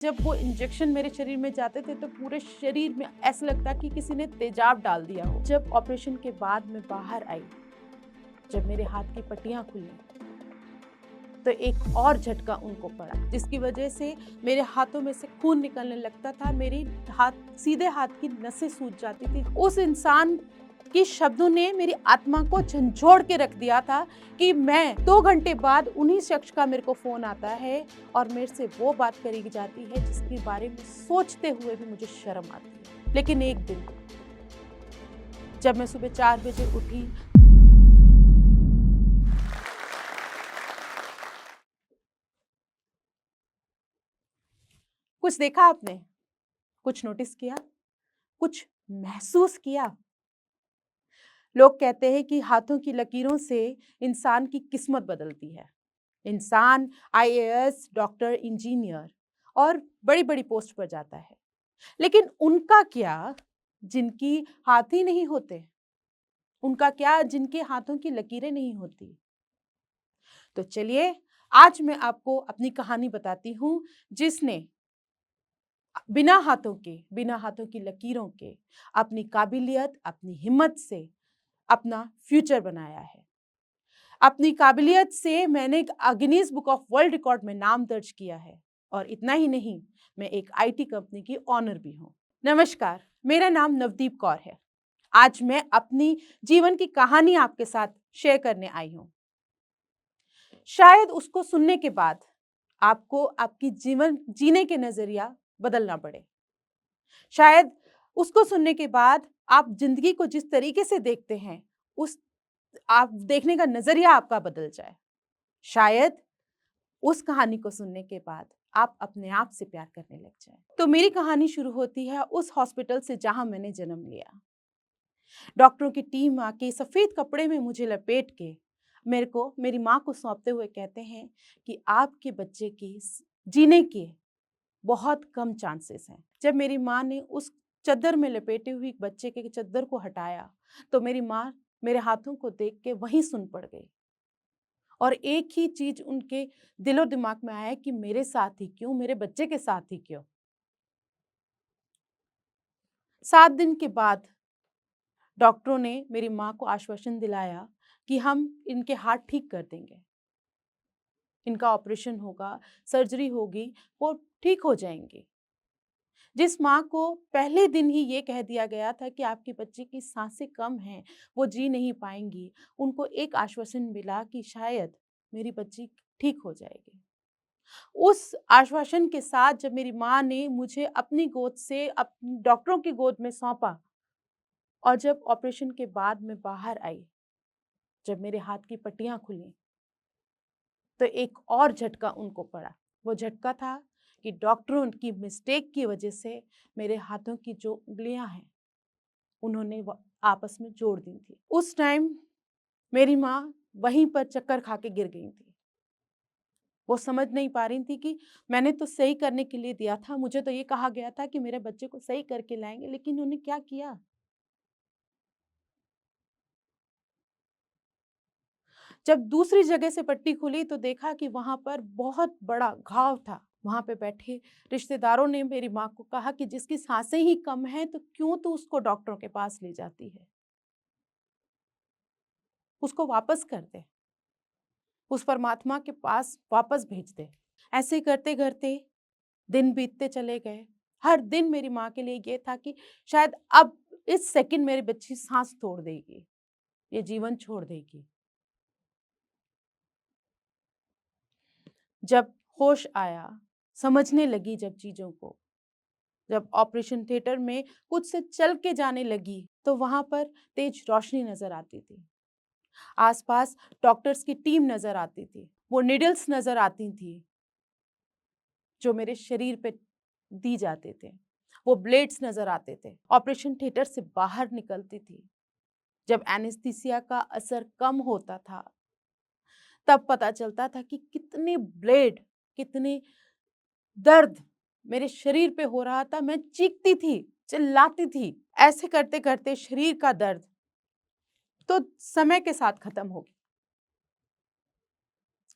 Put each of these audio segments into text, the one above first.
जब वो इंजेक्शन मेरे शरीर में जाते थे तो पूरे शरीर में ऐसा लगता कि किसी ने तेजाब डाल दिया हो। जब ऑपरेशन के बाद मैं बाहर आई, जब मेरे हाथ की पट्टियां खुली, तो एक और झटका उनको पड़ा, जिसकी वजह से मेरे हाथों में से खून निकलने लगता था। मेरी सीधे हाथ की नसें सूज जाती थी। उस इंसान कि शब्दों ने मेरी आत्मा को झंझोड़ के रख दिया था कि मैं 2 घंटे बाद उन्हीं शख्स का मेरे को फ़ोन आता है और मेरे से वो बात करी जाती है जिसके बारे में सोचते हुए भी मुझे शर्म आती है। लेकिन एक दिन जब मैं सुबह 4 बजे उठी, कुछ देखा आपने? कुछ नोटिस किया? कुछ महसूस किया? लोग कहते हैं कि हाथों की लकीरों से इंसान की किस्मत बदलती है। इंसान आईएएस, डॉक्टर, इंजीनियर और बड़ी-बड़ी पोस्ट पर जाता है। लेकिन उनका क्या जिनकी हाथ ही नहीं होते? उनका क्या जिनके हाथों की लकीरें नहीं होती? तो चलिए आज मैं आपको अपनी कहानी बताती हूँ जिसने बिना हाथों की लकीरों के अपनी काबिलियत, अपनी हिम्मत से अपना फ्यूचर बनाया है। अपनी काबिलियत से मैंने Guinness book of world record में नाम दर्ज किया है और इतना ही नहीं, मैं एक आईटी कंपनी की ऑनर भी हूँ। नमस्कार, मेरा नाम नवदीप कौर है। आज मैं अपनी जीवन की कहानी आपके साथ शेयर करने आई हूँ। शायद उसको सुनने के बाद आपको आपकी जीवन जीने के नजरिया बदलना पड़े। शायद उसको सुनने के बाद आप जिंदगी को जिस तरीके से देखते हैं, उस आप देखने का नजरिया आपका बदल जाए। शायद उस कहानी को सुनने के बाद आप अपने आप से प्यार करने लग जाएं। तो मेरी कहानी शुरू होती है उस हॉस्पिटल से जहां मैंने जन्म लिया। डॉक्टरों की टीम आके सफेद कपड़े में मुझे लपेट के मेरे को मेरी माँ को सौंपते हुए कहते हैं कि आपके बच्चे की जीने के बहुत कम चांसेस हैं। जब मेरी माँ ने उस चद्दर में लपेटे हुए बच्चे के चद्दर को हटाया तो मेरी माँ मेरे हाथों को देख के वहीं सुन पड़ गई और एक ही चीज उनके दिलो दिमाग में आया कि मेरे साथ ही क्यों, मेरे बच्चे के साथ ही क्यों। 7 दिन के बाद डॉक्टरों ने मेरी माँ को आश्वासन दिलाया कि हम इनके हाथ ठीक कर देंगे, इनका ऑपरेशन होगा, सर्जरी होगी, वो ठीक हो जाएंगे। जिस माँ को पहले दिन ही ये कह दिया गया था कि आपके बच्चे की सांसें कम हैं, वो जी नहीं पाएंगी, उनको एक आश्वासन मिला कि शायद मेरी बच्ची ठीक हो जाएगी। उस आश्वासन के साथ जब मेरी माँ ने मुझे अपनी गोद से डॉक्टरों की गोद में सौंपा और जब ऑपरेशन के बाद मैं बाहर आई, जब मेरे हाथ की पट्टियां खुली, तो एक और झटका उनको पड़ा। वो झटका था कि डॉक्टरों की मिस्टेक की वजह से मेरे हाथों की जो उंगलियां हैं, उन्होंने आपस में जोड़ दी थी। उस टाइम मेरी माँ वहीं पर चक्कर खा के गिर गई थी। वो समझ नहीं पा रही थी कि मैंने तो सही करने के लिए दिया था, मुझे तो ये कहा गया था कि मेरे बच्चे को सही करके लाएंगे, लेकिन उन्होंने क्या किया। जब दूसरी जगह से पट्टी खुली तो देखा कि वहां पर बहुत बड़ा घाव था। वहां पे बैठे रिश्तेदारों ने मेरी माँ को कहा कि जिसकी सांसें ही कम हैं तो क्यों तो उसको डॉक्टरों के पास ले जाती है, उसको वापस कर दे, उस परमात्मा के पास वापस भेज दे। ऐसे करते करते दिन बीतते चले गए। हर दिन मेरी माँ के लिए ये था कि शायद अब इस सेकंड मेरी बच्ची सांस तोड़ देगी, ये जीवन छोड़ देगी। जब होश आया, समझने लगी जब चीजों को, जब ऑपरेशन थिएटर में कुछ से चल के जाने लगी तो वहां पर तेज रोशनी नजर आती थी। आसपास डॉक्टर्स की टीम नजर आती थी। वो निडल्स नजर आती थी जो मेरे शरीर पे दी जाते थे। वो ब्लेड्स नजर आते थे। ऑपरेशन थिएटर से बाहर निकलती थी। जब एनेस्थीसिया का असर कम होता था तब पता चलता था कि कितने ब्लेड, कितने दर्द मेरे शरीर पे हो रहा था। मैं चीखती थी, चिल्लाती थी। ऐसे करते करते शरीर का दर्द तो समय के साथ खत्म हो गया,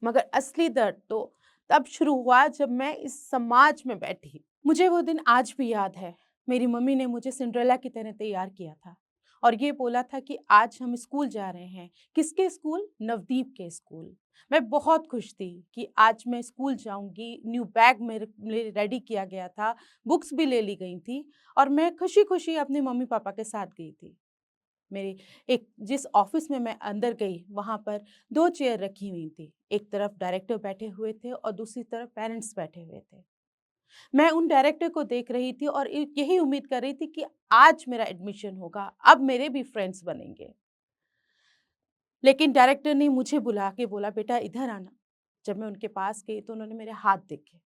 मगर असली दर्द तो तब शुरू हुआ जब मैं इस समाज में बैठी। मुझे वो दिन आज भी याद है। मेरी मम्मी ने मुझे सिंड्रेला की तरह तैयार किया था और ये बोला था कि आज हम स्कूल जा रहे हैं। किसके स्कूल? नवदीप के स्कूल। मैं बहुत खुश थी कि आज मैं स्कूल जाऊँगी। न्यू बैग मेरे लिए रेडी किया गया था, बुक्स भी ले ली गई थी और मैं खुशी-खुशी अपने मम्मी-पापा के साथ गई थी। मेरे एक जिस ऑफिस में मैं अंदर गई, वहाँ पर 2 चेयर रखी हुई थी। एक तरफ डायरेक्टर बैठे हुए थे और दूसरी तरफ पेरेंट्स बैठे हुए थे। मैं उन डायरेक्टर को देख रही थी और यही उम्मीद कर रही थी कि आज मेरा एडमिशन होगा, अब मेरे भी फ्रेंड्स बनेंगे। लेकिन डायरेक्टर ने मुझे बुला के बोला, बेटा इधर आना। जब मैं उनके पास गई तो उन्होंने मेरे हाथ देखे।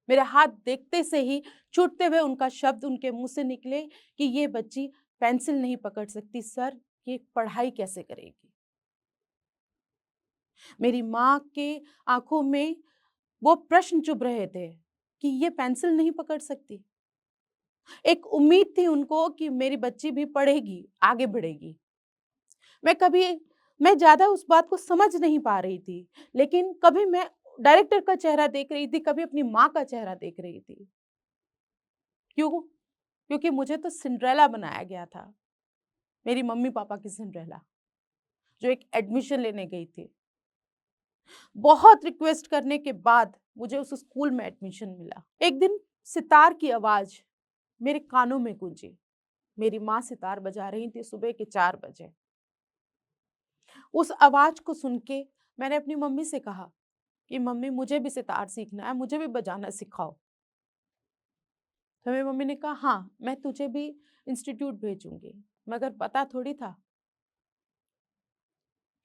मेरे हाथ देखते से ही छूटते हुए उनका शब्द उनके मुँह से निकले कि ये बच्ची पेंसिल नहीं पकड़ सकती सर, ये पढ़ाई कैसे करेगी? मेरी माँ के आँखों में वो प्रश्न चुभ रहे थे कि ये पेंसिल नहीं पकड़ सकती। एक उम्मीद थी उनको कि मेरी बच्ची भी पढ़ेगी, आगे बढ़ेगी। मैं कभी मैं ज़्यादा उस बात को समझ नहीं पा रही थी, लेकिन कभी मैं डायरेक्टर का चेहरा देख रही थी, कभी अपनी माँ का चेहरा देख रही थी। क्यों? क्योंकि मुझे तो सिंड्रेला बनाया गया था, मेरी मम्मी-पापा की सिंड्रेला, जो एक एडमिशन लेने गई थी। बहुत रिक्वेस्ट करने के बाद मुझे उस स्कूल में एडमिशन मिला। एक दिन सितार की आवाज़ मेरे कानों में गूंजी। मेरी माँ सितार बजा रही थी सुबह के 4 बजे। उस आवाज़ को सुन के मैंने अपनी मम्मी से कहा कि मम्मी मुझे भी सितार सीखना है, मुझे भी बजाना सिखाओ। तो मेरी मम्मी ने कहा हाँ, मैं तुझे भी इंस्टीट्यूट भेजूँगी। मगर पता थोड़ी था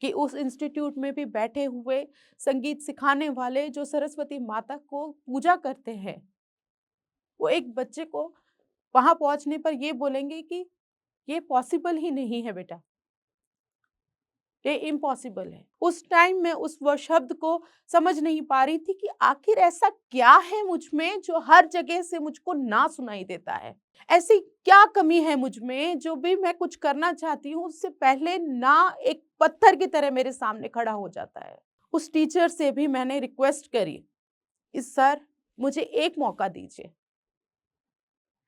कि उस इंस्टीट्यूट में भी बैठे हुए संगीत सिखाने वाले जो सरस्वती माता को पूजा करते हैं, वो एक बच्चे को वहाँ पहुँचने पर ये बोलेंगे कि ये पॉसिबल ही नहीं है बेटा, ये इम्पॉसिबल है। उस टाइम मैं उस वो शब्द को समझ नहीं पा रही थी कि आखिर ऐसा क्या है मुझ में जो हर जगह से मुझको ना सुनाई देता है? ऐसी क्या कमी है मुझ में जो भी मैं कुछ करना चाहती हूँ उससे पहले ना एक पत्थर की तरह मेरे सामने खड़ा हो जाता है। उस टीचर से भी मैंने रिक्वेस्ट करी, कि सर मुझे एक मौका दीजिए,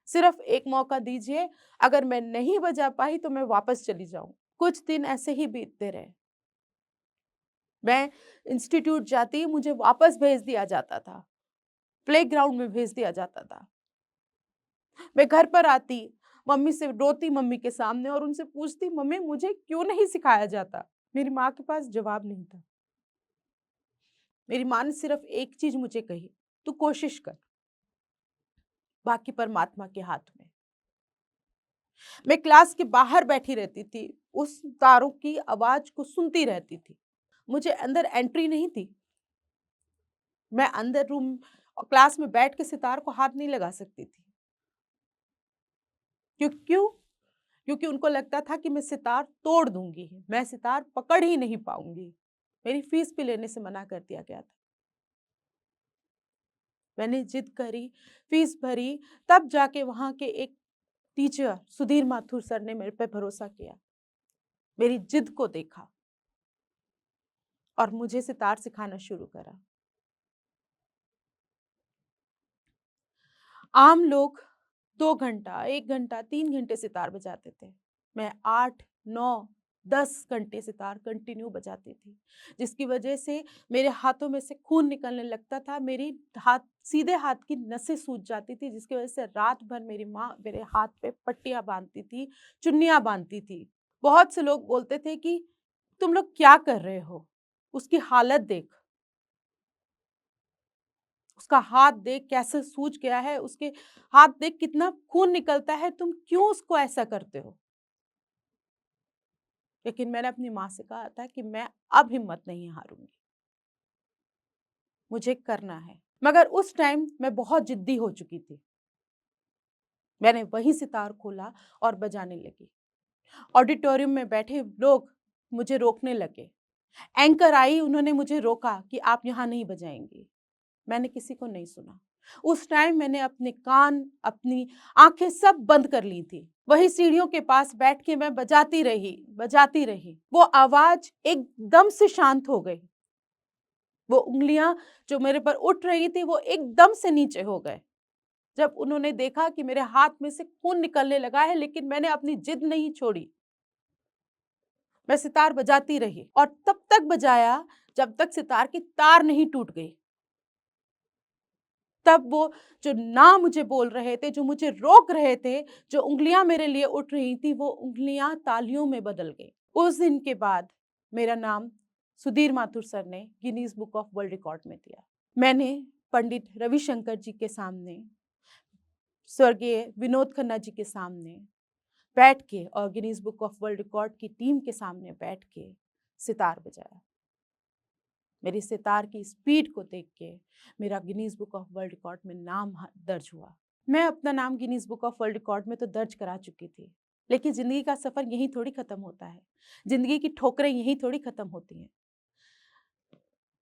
सिर्फ एक मौका दीजिए, अगर मैं नहीं बजा पाई तो मैं वापस चली जाऊँ। कुछ दिन ऐसे ही बीतते रहे। मैं इंस्टीट्यूट जाती, मुझे वापस भेज दिया जाता था, प्लेग्राउंड में भेज दिया जाता था। मैं घर पर आती, मम्मी से रोती मम्मी के सामने और उनसे पूछती मम्मी मुझे क्यों नहीं सिखाया जाता? मेरी माँ के पास जवाब नहीं था। मेरी माँ ने सिर्फ एक चीज़ मुझे कही, तू कोशिश कर, बाकी परमात्मा के हाथ में। मैं क्लास के बाहर बैठी रहती थी, उस तारों की आवाज़ को सुनती रहती थी। मुझे अंदर एंट्री नहीं थी। मैं अंदर रूम क्लास में बैठ के सितार को हाथ नहीं लगा सकती थी। क्यों? क्योंकि उनको लगता था कि मैं सितार तोड़ दूँगी, मैं सितार पकड़ ही नहीं पाऊँगी। मेरी फीस भी लेने से मना कर दिया गया था। मैंने जिद करी, फीस भरी, तब जाके वहाँ के एक टीचर सुधीर माथुर सर ने मेरे पे भरोसा किया। मेरी जिद को देखा और मुझे सितार सिखाना शुरू करा। आम लोग 2 घंटा, 1 घंटा, 3 घंटे सितार बजाते थे। मैं 8, 9, 10 घंटे सितार कंटिन्यू बजाती थी, जिसकी वजह से मेरे हाथों में से खून निकलने लगता था, मेरी हाथ सीधे हाथ की नसें सूज जाती थी, जिसकी वजह से रात भर मेरी माँ मेरे हाथ पे पट्टियाँ बाँधती थी, चुन्नियाँ बाँधती थी। बहुत से लोग बोलते थे कि, "तुम लोग क्या कर रहे हो? उसकी हालत देख।" उसका हाथ देख कैसे सूज गया है, उसके हाथ देख कितना खून निकलता है, तुम क्यों उसको ऐसा करते हो? लेकिन मैंने अपनी माँ से कहा था कि मैं अब हिम्मत नहीं हारूँगी, मुझे करना है। मगर उस टाइम मैं बहुत ज़िद्दी हो चुकी थी। मैंने वही सितार खोला और बजाने लगी। ऑडिटोरियम में बैठे लोग मुझे रोकने लगे। एंकर आई, उन्होंने मुझे रोका कि आप यहाँ नहीं बजाएँगी। मैंने किसी को नहीं सुना। उस टाइम मैंने अपने कान, अपनी आँखें सब बंद कर ली थी। वही सीढ़ियों के पास बैठ के मैं बजाती रही, बजाती रही। वो आवाज़ एकदम से शांत हो गई। वो उंगलियां जो मेरे पर उठ रही थी वो एकदम से नीचे हो गए। जब उन्होंने देखा कि मेरे हाथ में से खून निकलने लगा है, लेकिन मैंने अपनी जिद नहीं छोड़ी। मैं सितार बजाती रही और तब तक बजाया जब तक सितार की तार नहीं टूट गई। तब वो जो ना मुझे बोल रहे थे, जो मुझे रोक रहे थे, जो उंगलियां मेरे लिए उठ रही थी, वो उंगलियां तालियों में बदल गई। उस दिन के बाद मेरा नाम सुधीर माथुर सर ने Guinness book of world record में दिया। मैंने पंडित रविशंकर जी के सामने, स्वर्गीय विनोद खन्ना जी के सामने बैठ के और Guinness book of world record की टीम के सामने बैठ के सितार बजाया। मेरी सितार की स्पीड को देख के मेरा Guinness book of world record में नाम दर्ज हुआ। मैं अपना नाम Guinness book of world record में तो दर्ज करा चुकी थी, लेकिन जिंदगी का सफर यहीं थोड़ी खत्म होता है। जिंदगी की ठोकरें यहीं थोड़ी खत्म होती हैं।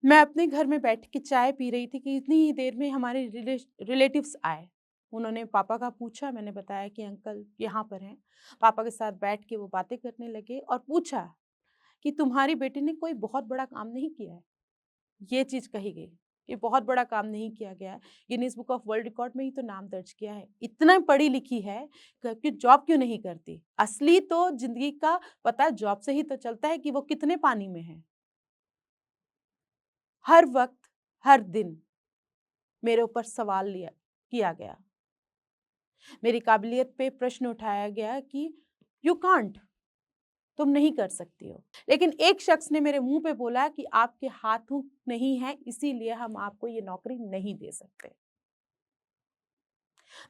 मैं अपने घर में बैठ के चाय पी रही थी कि इतनी ही देर में हमारे रिलेटिव्स आए। उन्होंने पापा का पूछा, मैंने बताया कि अंकल यहाँ पर हैं। पापा के साथ बैठ के वो बातें करने लगे और पूछा कि तुम्हारी बेटी ने कोई बहुत बड़ा काम नहीं किया है। ये चीज़ कही गई कि बहुत बड़ा काम नहीं किया गया है, Guinness book of world record में ही तो नाम दर्ज किया है। इतना पढ़ी लिखी है कि जॉब क्यों नहीं करती? असली तो जिंदगी का पता जॉब से ही तो चलता है कि वो कितने पानी में है। हर वक्त, हर दिन मेरे ऊपर सवाल लिया किया गया। मेरी काबिलियत पे प्रश्न उठाया गया कि यू कांट, तुम नहीं कर सकती हो। लेकिन एक शख्स ने मेरे मुंह पे बोला कि आपके हाथों नहीं है, इसीलिए हम आपको ये नौकरी नहीं दे सकते।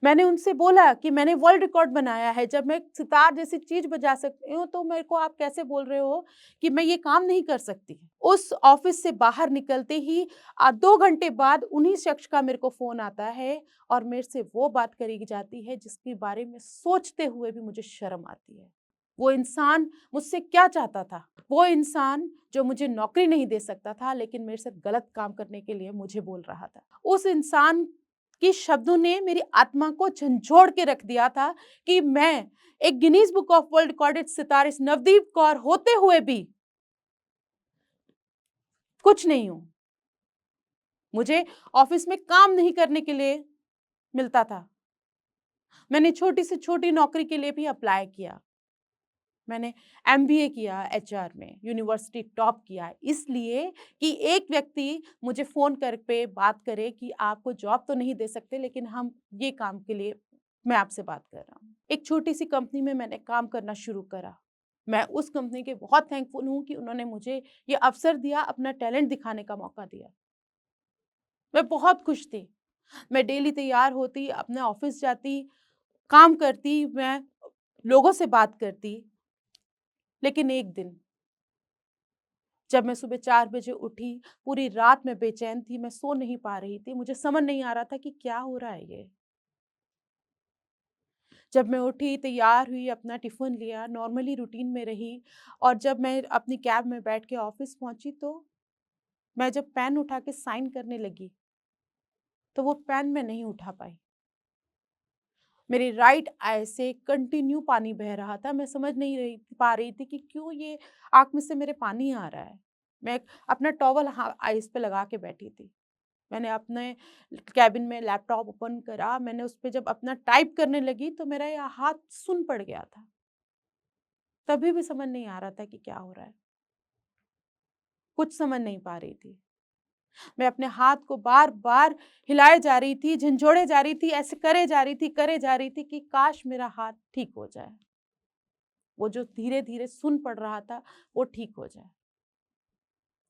मैंने उनसे बोला कि मैंने वर्ल्ड रिकॉर्ड बनाया है, जब मैं सितार जैसी चीज बजा सकती हूँ तो मेरे को आप कैसे बोल रहे हो कि मैं ये काम नहीं कर सकती। उस ऑफिस से बाहर निकलते ही 2 घंटे बाद उन्हीं शख्स का मेरे को फोन आता है और मेरे से वो बात करी जाती है जिसके बारे में सोचते हुए भी मुझे शर्म आती है। वो इंसान मुझसे क्या चाहता था? वो इंसान जो मुझे नौकरी नहीं दे सकता था, लेकिन मेरे साथ गलत काम करने के लिए मुझे बोल रहा था। उस इंसान के शब्दों ने मेरी आत्मा को झंझोड़ के रख दिया था कि मैं एक Guinness book of world recorded sitar इस नवदीप कौर होते हुए भी कुछ नहीं हूं। मुझे ऑफिस में काम नहीं करने के लिए मिलता था। मैंने छोटी से छोटी नौकरी के लिए भी अप्लाई किया। मैंने एमबीए किया एचआर में, यूनिवर्सिटी टॉप किया, इसलिए कि एक व्यक्ति मुझे फोन कर पे बात करे कि आपको जॉब तो नहीं दे सकते, लेकिन हम ये काम के लिए मैं आपसे बात कर रहा हूँ। एक छोटी सी कंपनी में मैंने काम करना शुरू करा। मैं उस कंपनी के बहुत थैंकफुल हूँ कि उन्होंने मुझे ये अवसर दिया, अपना टैलेंट दिखाने का मौका दिया। मैं बहुत खुश थी। मैं डेली तैयार होती, अपने ऑफिस जाती, काम करती, मैं लोगों से बात करती। लेकिन एक दिन जब मैं सुबह 4 बजे उठी, पूरी रात मैं बेचैन थी, मैं सो नहीं पा रही थी, मुझे समझ नहीं आ रहा था कि क्या हो रहा है ये। जब मैं उठी, तैयार हुई, अपना टिफ़िन लिया, नॉर्मली रूटीन में रही और जब मैं अपनी कैब में बैठ के ऑफ़िस पहुँची तो मैं जब पेन उठा के साइन करने लगी, तो वो पेन मैं नहीं उठा पाई। मेरे राइट आई से कंटिन्यू पानी बह रहा था, मैं समझ नहीं रही पा रही थी कि क्यों ये आँख में से मेरे पानी आ रहा है। मैं अपना टॉवल आईज़ पे लगा के बैठी थी। मैंने अपने केबिन में लैपटॉप ओपन करा, मैंने उस पे जब अपना टाइप करने लगी तो मेरा ये हाथ सुन्न पड़ गया था। तभी भी समझ नहीं आ रहा था कि क्या हो रहा है। कुछ समझ नहीं पा रही थी। मैं अपने हाथ को बार-बार हिलाए जा रही थी, झंझोड़े जा रही थी, ऐसे करे जा रही थी कि काश मेरा हाथ ठीक हो जाए। वो जो धीरे-धीरे सुन्न पड़ रहा था, वो ठीक हो जाए।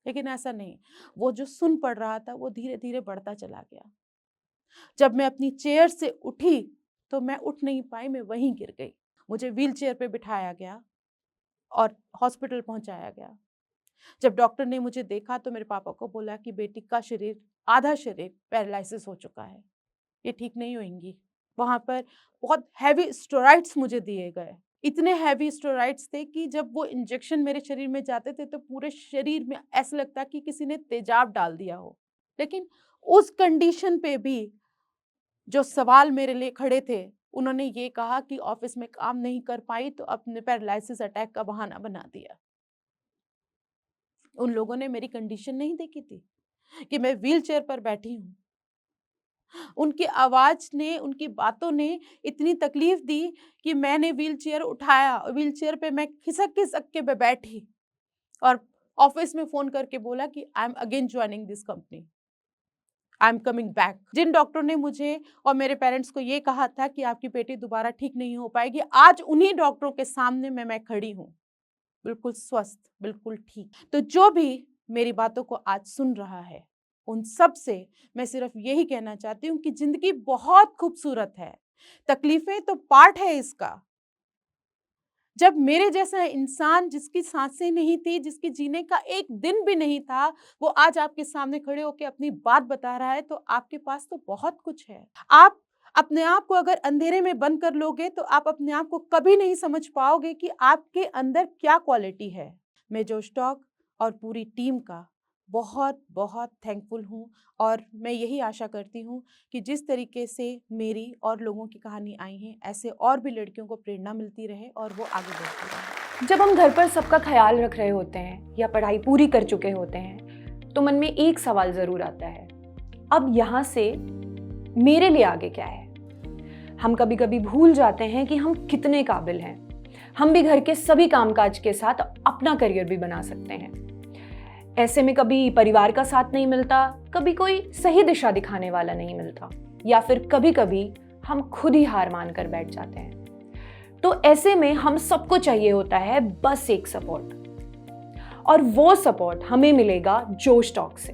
लेकिन ऐसा नहीं, वो जो सुन्न पड़ रहा था, वो धीरे-धीरे बढ़ता चला गया। जब मैं अपनी चेयर से उठी, तो मैं उठ नहीं पाई, मैं वहीं गिर गई। मुझे व्हीलचेयर पे बिठाया गया और हॉस्पिटल पहुँचाया गया। जब डॉक्टर ने मुझे देखा तो मेरे पापा को बोला कि बेटी का शरीर, आधा शरीर पैरालिसिस हो चुका है, ये ठीक नहीं होएँगी। वहाँ पर बहुत हेवी स्टेरॉइड्स मुझे दिए गए। इतने हेवी स्टेरॉइड्स थे कि जब वो इंजेक्शन मेरे शरीर में जाते थे, तो पूरे शरीर में ऐसा लगता कि किसी ने तेजाब डाल दिया हो। लेकिन उस कंडीशन पे भी जो सवाल मेरे लिए खड़े थे, उन्होंने ये कहा कि ऑफिस में काम नहीं कर पाई तो अपने पैरालिसिस अटैक का बहाना बना दिया। उन लोगों ने मेरी कंडीशन नहीं देखी थी। कि मैं व्हीलचेयर पर बैठी हूँ। उनकी आवाज़ ने, उनकी बातों ने इतनी तकलीफ़ दी कि मैंने व्हीलचेयर उठाया और व्हीलचेयर पे मैं खिसक-खिसक के मैं बैठी और ऑफ़िस में फ़ोन करके बोला कि I am again joining this company, I am coming back. जिन डॉक्टरों ने मुझे और मेरे पेरेंट्स को ये कहा था कि आपकी बेटी दोबारा ठीक नहीं हो पाएगी, आज उन्हीं डॉक्टरों के सामने मैं खड़ी हूँ, बिल्कुल स्वस्थ, बिल्कुल ठीक। तो जो भी मेरी बातों को आज सुन रहा है, उन सब से मैं सिर्फ़ यही कहना चाहती हूँ कि ज़िंदगी बहुत खूबसूरत है, तकलीफ़ें तो पार्ट है इसका। जब मेरे जैसा इंसान जिसकी सांसें नहीं थी, जिसकी जीने का एक दिन भी नहीं था, वो आज आपके सामने खड़े होके अपनी बात बता रहा है, तो आपके पास तो बहुत कुछ है। आप अपने आप को अगर अंधेरे में बंद कर लोगे, तो आप अपने आप को कभी नहीं समझ पाओगे कि आपके अंदर क्या क्वालिटी है। मैं जोश टॉक और पूरी टीम का बहुत-बहुत थैंकफुल हूँ और मैं यही आशा करती हूँ कि जिस तरीके से मेरी और लोगों की कहानी आई हैं, ऐसे और भी लड़कियों को प्रेरणा मिलती रहे और वो आगे बढ़ती रहें। जब हम घर पर सबका ख्याल रख रहे होते हैं या पढ़ाई पूरी कर चुके होते हैं, तो मन में एक सवाल ज़रूर आता है, अब यहाँ से मेरे लिए आगे क्या है? हम कभी-कभी भूल जाते हैं कि हम कितने काबिल हैं। हम भी घर के सभी कामकाज के साथ अपना करियर भी बना सकते हैं। ऐसे में कभी परिवार का साथ नहीं मिलता, कभी कोई सही दिशा दिखाने वाला नहीं मिलता, या फिर कभी-कभी हम खुद ही हार मानकर बैठ जाते हैं। तो ऐसे में हम सबको चाहिए होता है बस एक सपोर्ट, और वो सपोर्ट हमें मिलेगा जोश टॉक से।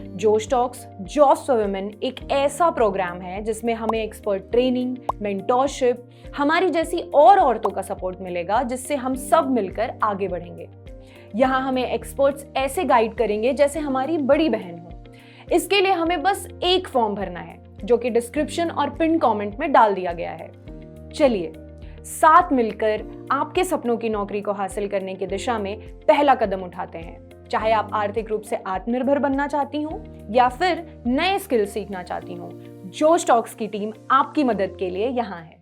जोश टॉक्स जॉब्स फॉर वुमेन एक ऐसा प्रोग्राम है जिसमें हमें एक्सपर्ट ट्रेनिंग, मेंटोरशिप, हमारी जैसी और औरतों का सपोर्ट मिलेगा, जिससे हम सब मिलकर आगे बढ़ेंगे। यहाँ हमें एक्सपर्ट्स ऐसे गाइड करेंगे जैसे हमारी बड़ी बहन हो। इसके लिए हमें बस एक फॉर्म भरना है, जो कि डिस्क्रिप्शन और पिन कमेंट में डाल दिया गया है। चलिए साथ मिलकर आपके सपनों की नौकरी को हासिल करने की दिशा में पहला कदम उठाते हैं। चाहे आप आर्थिक रूप से आत्मनिर्भर बनना चाहती हो या फिर नए स्किल सीखना चाहती हो, जोश टॉक्स की टीम आपकी मदद के लिए यहाँ है।